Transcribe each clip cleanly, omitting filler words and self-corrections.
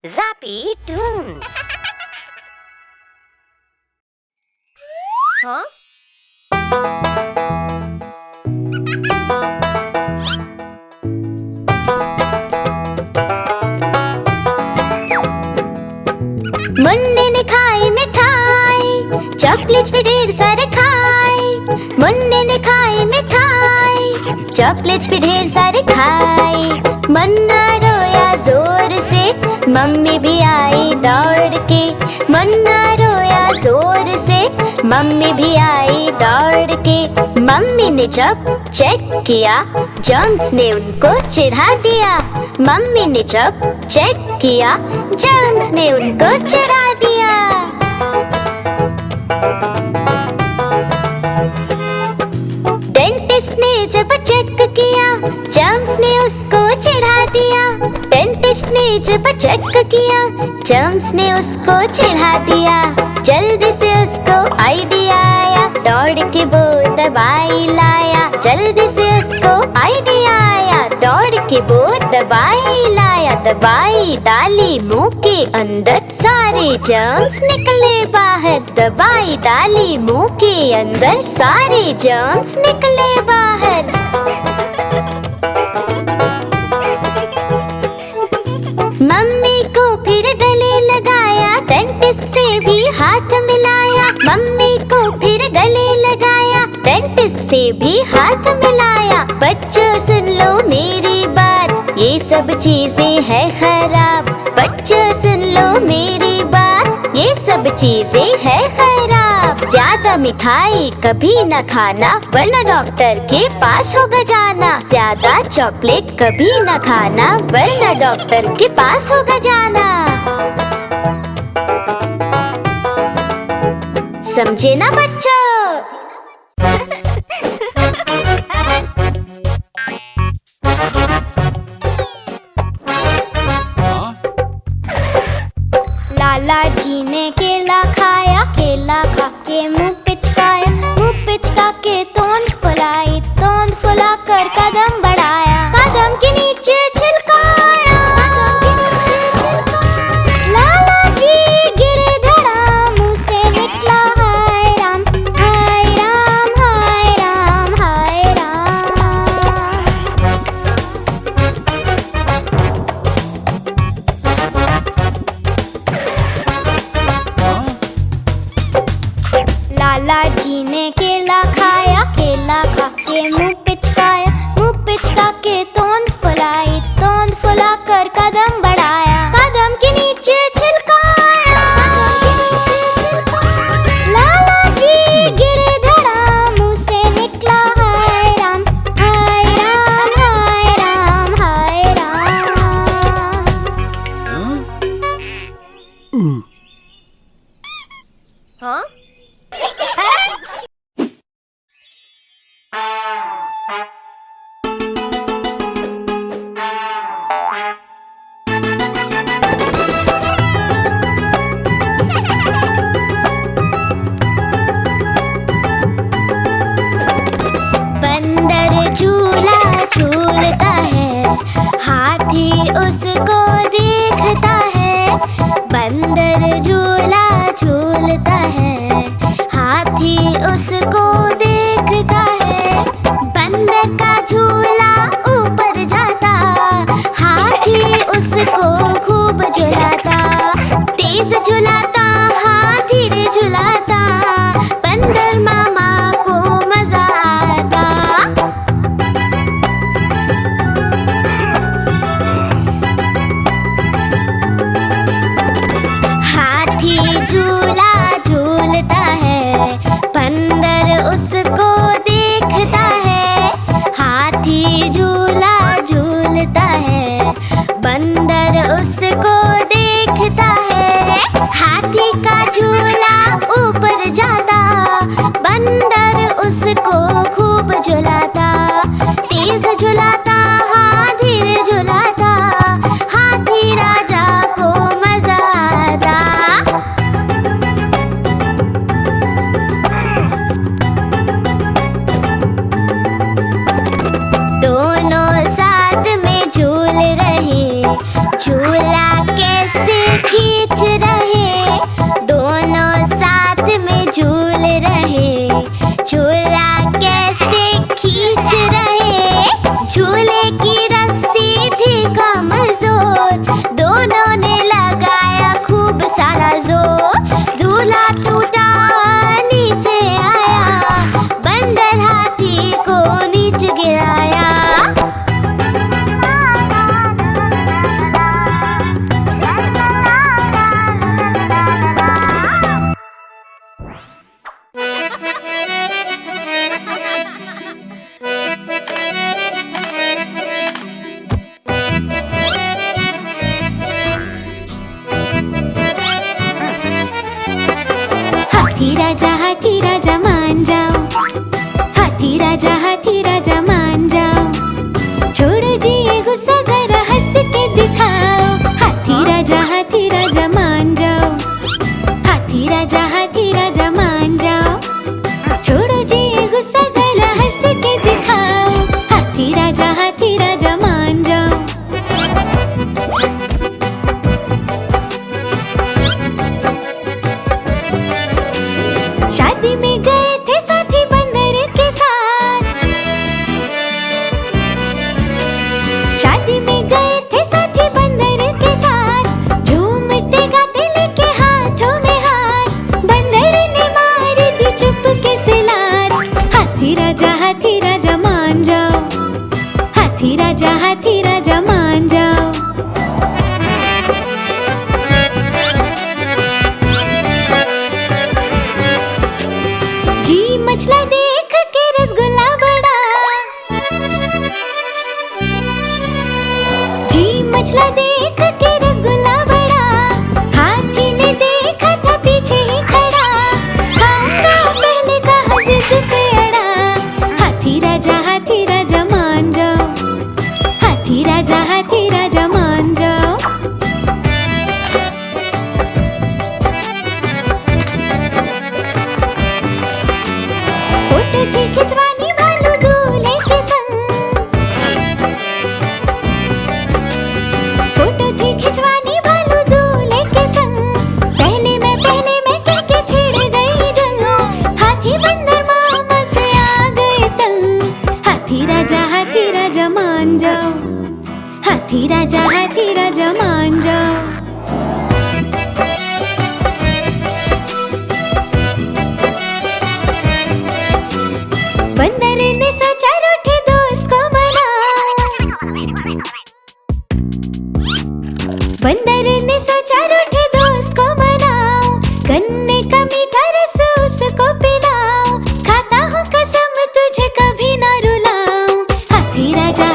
Zappy Toons. Huh? मुन्ने ने खाई मिठाई, चॉकलेट्स भी ढेर सारे खाए। मुन्ने ने खाई मिठाई, चॉकलेट्स भी ढेर सारे खाए। मुन्ना रोया जोर से, मम्मी भी आई दौड़ के। मुन्ना रोया जोर से, मम्मी भी आई दौड़ के। मम्मी ने जब चेक किया, जर्म्स ने उनको चिढ़ा दिया। मम्मी ने जब चेक किया, जर्म्स ने उनको चिढ़ा दिया। डेंटिस्ट ने जब चेक किया, जर्म्स ने उसको चिढ़ा दिया। डेंटिस्ट ने जब चेक किया, जर्म्स ने उसको चिढ़ा दिया। जल्दी से उसको आइडिया आया, दौड़ के वो दवाई लाया। जल्दी से उसको आइडिया आया, दौड़ के वो दवाई लाया। दवाई डाली मुंह के अंदर, सारे जर्म्स निकले बाहर। दवाई डाली मुंह के अंदर, सारे जर्म्स निकले बाहर। मम्मी को फिर गले लगाया, डेंटिस्ट से भी हाथ मिलाया। मम्मी को फिर गले लगाया, डेंटिस्ट से भी हाथ मिलाया। बच्चों सुन लो मेरी बात, ये सब चीजें है खराब। बच्चों सुन लो मेरी बात, ये सब चीजें है खराब। ज्यादा मिठाई कभी न खाना, वरना डॉक्टर के पास होगा जाना। ज्यादा चॉकलेट कभी न खाना, वरना डॉक्टर के पास होगा जाना। समझे ना बच्चों? लाला जी ने केला खाया, केला खा के मुंह पिचकाया। मुंह पिचका के तोंद फुलाई, तोंद फुला कर कदम बढ़ाया। कदम के नीचे छिलकाया, लाला जी गिरे धड़ा। मुंह से निकला हाय राम, हाय राम, हाय राम, हाय राम। लाला जी ने केला खाया, केला खा के मुंह पिचकाया। मुंह पिचका के तोंद फुलाई, तोंद फुला कर कदम बढ़ाया। कदम के नीचे छिलकाया, लाला जी गिरे धड़ा। मुंह से निकला हाय राम, हाय राम, हाय राम, हाय राम। Huh? बंदर झूला झूलता है, हाथी उसको देखता है। बंदर झूला झूलता है, हाथी उसको देखता है। बंदर का झूला ऊपर जाता, हाथी उसको खूब झुलाता। तेज झुलाता, हाथ धीरे झुलाता, बंदर मामा को मजा आता। हाथी झूला झूलता है, बंदर हाथी राजा मान जाओ, हाथी राजा मान जाओ। छोड़ो जी ये गुस्सा, जरा हंस के दिखाओ। हाथी राजा मान जाओ, हाथी राजा मान जाओ। छोड़ो जी ये गुस्सा, जरा हंस के दिखाओ। हाथी राजा मान जाओ। शादी में गए थे साथी बंदर के साथ, शादी में गए थे साथी बंदर के साथ। झूमते गाते लेके हाथों में हाथ, बंदर ने मार दी चुपके से लात। हाथी राजा मान जाओ, हाथी राजा मान जाओ। जी मचला देख के रसगुल्ला बड़ा, जी मचला देख के रसगुल्ला बड़ा। हाथी ने देखा था पीछे ही खड़ा, खाऊंगा पहले कहा जिद पे अड़ा। हाथी राजा मान जाओ, हाथी राजा मान जाओ। फोटो थी खिंचवानी भालू दूल्हे के संग, फोटो थी खिंचवानी भालू दूल्हे के संग। पहले मैं कह के छिड़ गई जंग, हाथी बंदर मामा से आ गए तंग। हाथी राजा मान जाओ, हाथी राजा मान जाओ। बंदर ने सोचा रूठे दोस्त को मनाऊं, बंदर ने सोचा रूठे दोस्त को मनाऊं। गन्ने का मीठा रस उसको पिलाऊं, खाता हूँ कसम तुझे कभी ना रुलाऊं। हाथी राजा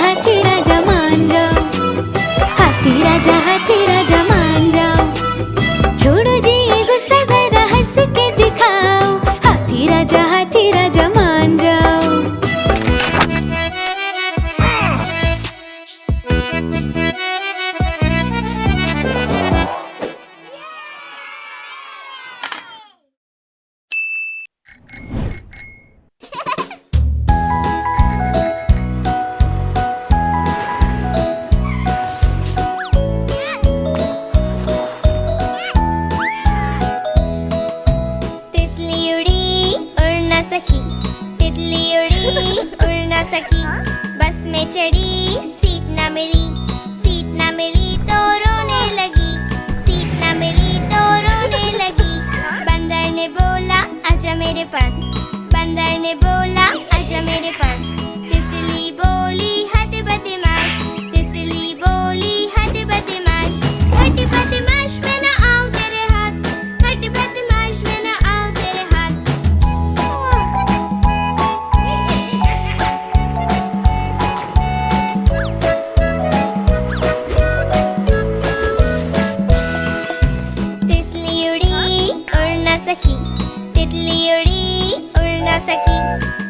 मान जाओ, हाथी राजा मान जाओ। छोड़ो जी ये गुस्सा, जरा हंस के दिखाओ। हाथी राजा मान जाओ। तितली उड़ी उड़ ना सकी, तितली उड़ी उड़ ना सकी। बस में चढ़ी सीट ना मिली, सीट ना मिली तो रोने लगी, सीट ना मिली तो रोने लगी। बंदर ने बोला आजा मेरे पास, बंदर ने बोला आजा मेरे पास। तितली बोली हट बदमाश, तितली बोली हट बदमाश। हट बदमाश मैं ना आऊं तेरे हाथ, हट बदमाश मैं ना आऊं तेरे हाथ। तितली उड़ी उड़ ना सकी, तितली उड़ी उड़ ना सकी।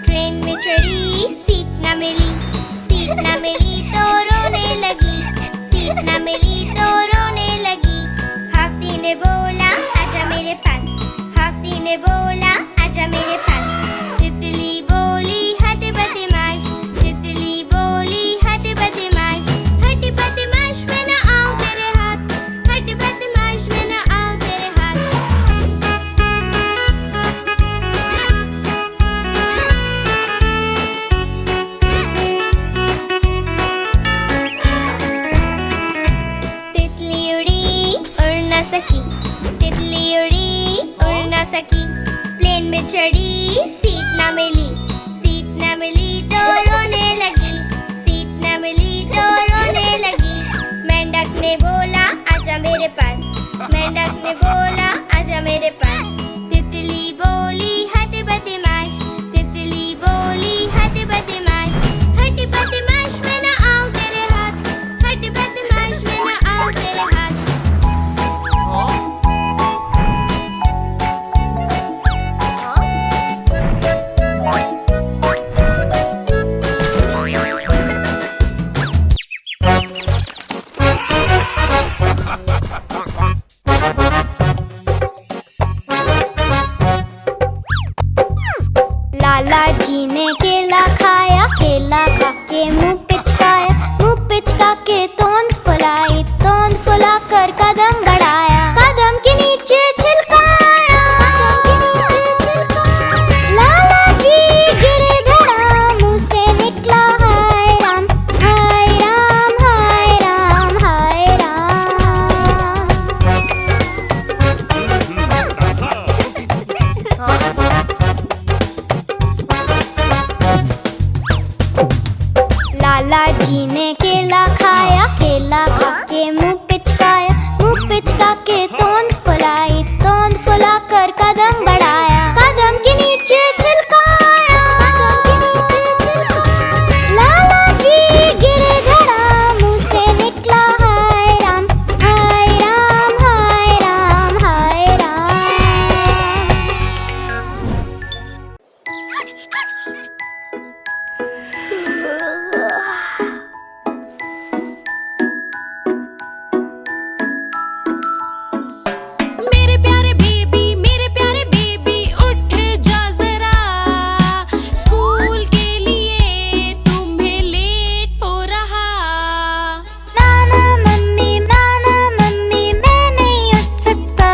ट्रेन में चढ़ी सीट ना मिली, सीट ना मिली तो रोने लगी, सीट ना मिली तो रोने लगी। हाथी ने बोला आजा मेरे पास, हाथी ने बोला आजा मेरे पास। तितली बोली हट बदमाश, तितली बोली हट बदमाश। हट बदमाश मैं ना आऊं तेरे हाथ, हट बदमाश मैं ना आऊं तेरे हाथ। तितली उड़ी उड़ ना सकी, तितली उड़ी उड़ ना सकी। प्लेन में चढ़ी सीट ना मिली, सीट ना मिली तो रोने लगी, सीट ना मिली तो रोने लगी। मेंढक ने बोला आजा मेरे पास, मेंढक ने बोला आजा मेरे पास। तितली बोली हट बदमाश, तितली बोली हट बदमाश। हट बदमाश मैं ना आऊं तेरे हाथ, हट बदमाश मैं ना आऊं तेरे हाथ। कदम बढ़ाया, कदम के नीचे छिलकाया। लाला जी गिरे धड़ा, मुंह से निकला हाय राम, हाय राम, हाय राम, हाय राम। लाला जी ने केला खाया, केला खा के मुंह पिचकाया, मुंह पिचका के तोंद फुलाई, तोंद फुला कर कदम बढ़ाया, कदम के नीचे छिलकाया। लाला जी गिरे धड़ा, मुंह से निकला हाय राम, हाय राम, हाय राम, हाय राम। मेरे प्यारे बेबी उठ जा जरा, स्कूल के लिए तुम्हें लेट हो रहा। नाना मम्मी मैं नहीं उठ सकता,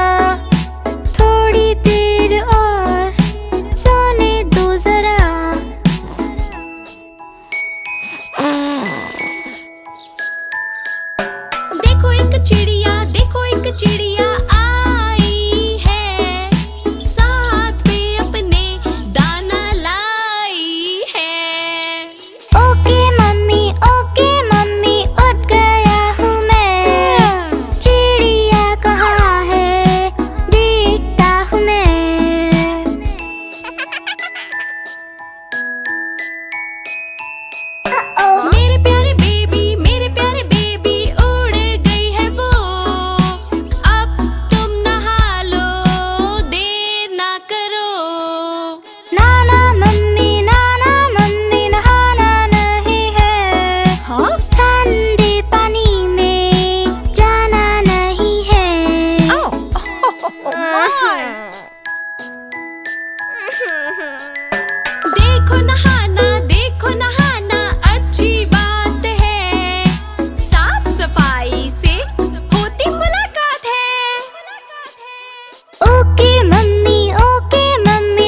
थोड़ी देर और सोने दो जरा। देखो एक चिड़िया आई है, साथ में अपने दाना लाई है। ओके मम्मी उठ गया हूँ मैं, चिड़िया कहाँ है देखता हूँ मैं। मेरे प्यारे बेबी उड़ गई है वो, अब तुम नहा लो, देर ना करो। नाना मम्मी नहाना नहीं है, ठंडे पानी में जाना नहीं है। देखो नहाना अच्छी बात है, साफ सफाई से होती मुलाकात है। ओके मम्मी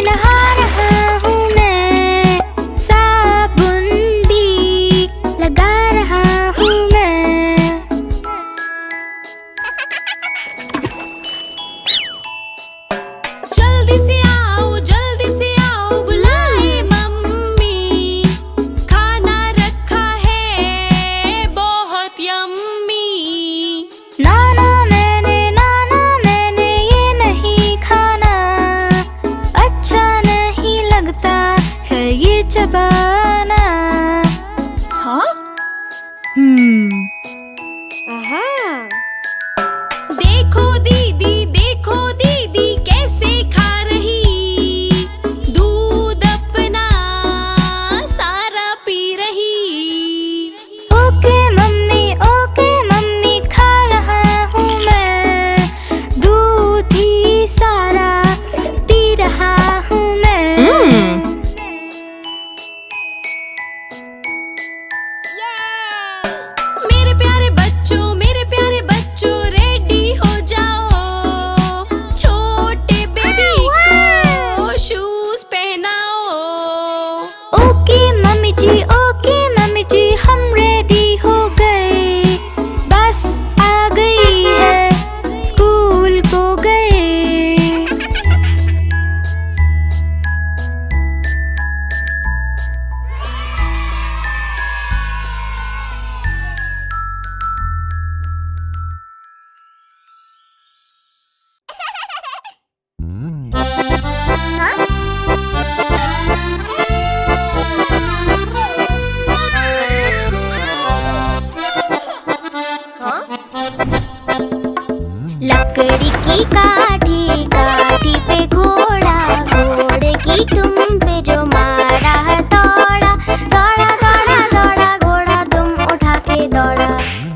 नहा रहा हूँ मैं, साबुन भी लगा रहा हूँ मैं। जल्दी से आओ बुलाए मम्मी, खाना रखा है बहुत यम्मी। नाना मैंने ये नहीं खाना, अच्छा नहीं लगता है ये चबाना। देखो दीदी कैसे खा रही, दूध अपना सारा पी रही। ओके मम्मी खा रहा हूँ मैं, दूध ही सारा पी रहा हूँ मैं। मेरे प्यारे बच्चों रेडी हो जाओ, छोटे बेबी को शूज पहनाओ। ओके मम्मी जी हम रेडी हो गए, बस आ गई है, स्कूल को गए। लकड़ी की काठी काठी पे घोड़ा, घोड़े की तुम पे जो मारा है दौड़ा, दौड़ा दौड़ा दौड़ा घोड़ा तुम उठा के दौड़ा।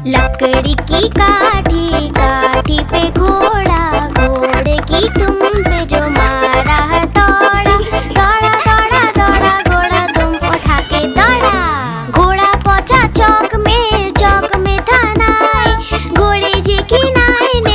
लकड़ी की काठी काठी पे घोड़ा, घोड़े की तुम पे जो मारा है दौड़ा, दौड़ा दौड़ा दौड़ा घोड़ा तुम उठा के दौड़ा। घोड़ा पहुंचा चौक में था नाई, घोड़े जी की नाई ने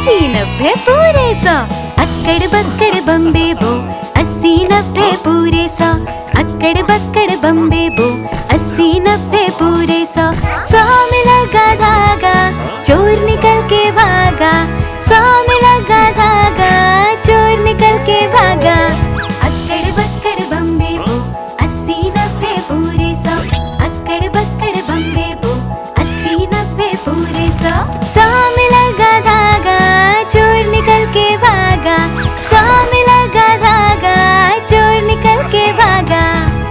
अस्सी नब्बे पूरे सौ। अक्कड़ बक्कड़ बम्बे बो, अस्सी नब्बे पूरे सौ। अक्कड़ बक्कड़ बम्बे बो, अस्सी नब्बे पूरे सौ। 100 में लगा धागा, चोर निकल के भागा। 100 में लगा धागा, चोर निकल के भागा। अक्कड़ बक्कड़ बम्बे बो, अस्सी नब्बे पूरे सौ। अक्कड़ बक्कड़ बम्बे बो, अस्सी नब्बे पूरे सौ। 100 में लगा धागा, चोर निकल के भागा। 100 में लगा धागा, चोर निकल के भागा।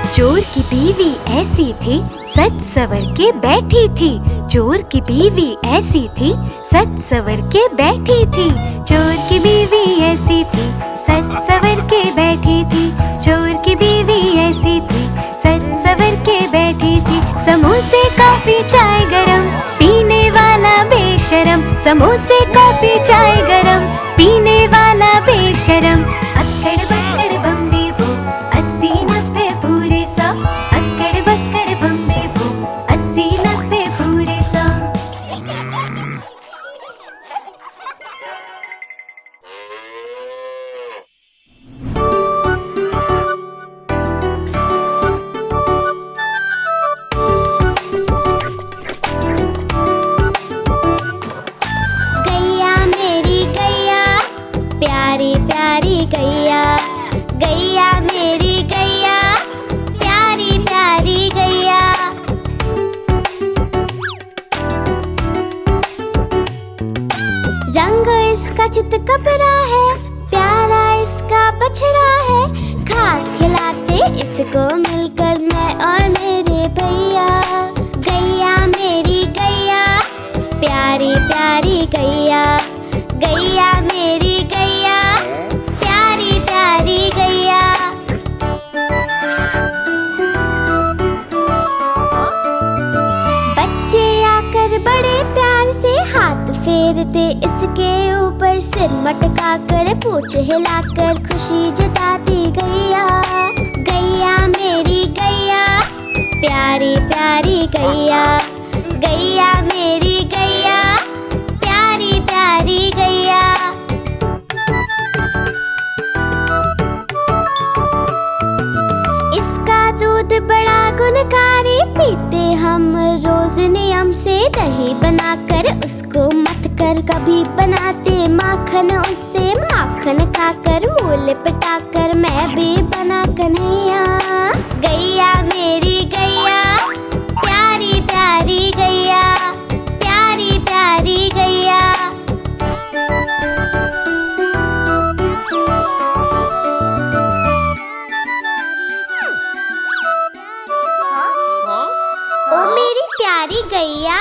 चोर की बीवी ऐसी थी, सच सवर के बैठी थी। चोर की बीवी ऐसी थी, सच सवर के बैठी थी। चोर की बीवी ऐसी थी, सच सवर के बैठी थी। चोर की बीवी ऐसी थी, सच सवर के बैठी थी। समोसे कॉफी चाय गरम, पीने वाला बेशरम। समोसे कॉफी चाय गरम, पीने वाला बेशरम। अक्कड़ बक्कड़ बम्बे बो, अस्सी नब्बे पूरे सौ। अक्कड़ बक्कड़ बम्बे बो, अस्सी नब्बे पूरे सौ। गैया मेरी गैया, प्यारी प्यारी गैया। गैया मेरी गैया, प्यारी प्यारी गैया। रंग इसका चित कपरा है, प्यारा इसका बछड़ा है। घास खिलाते इसको मिलकर मैं और मेरे भैया। गैया मेरी गैया, प्यारी प्यारी गैया। गैया मेरी गैया, प्यारी प्यारी गैया। बच्चे आकर बड़े प्यार से हाथ फेरते इसके ऊपर। सिर मटका कर पूंछ हिलाकर खुशी जताती गैया। गैया मेरी गैया, प्यारी प्यारी गैया। गैया मेरी गैया, प्यारी प्यारी गैया। इसका दूध बड़ा गुणकारी, पीते हम रोज नियम से। दही बनाकर उसको मत कर, कभी बनाते माखन उससे। माखन खाकर मूल पटाकर मैं भी बना कन्हैया। गैया मेरी गैया, प्यारी प्यारी गैया। प्यारी प्यारी गैया। ओ मेरी प्यारी गैया।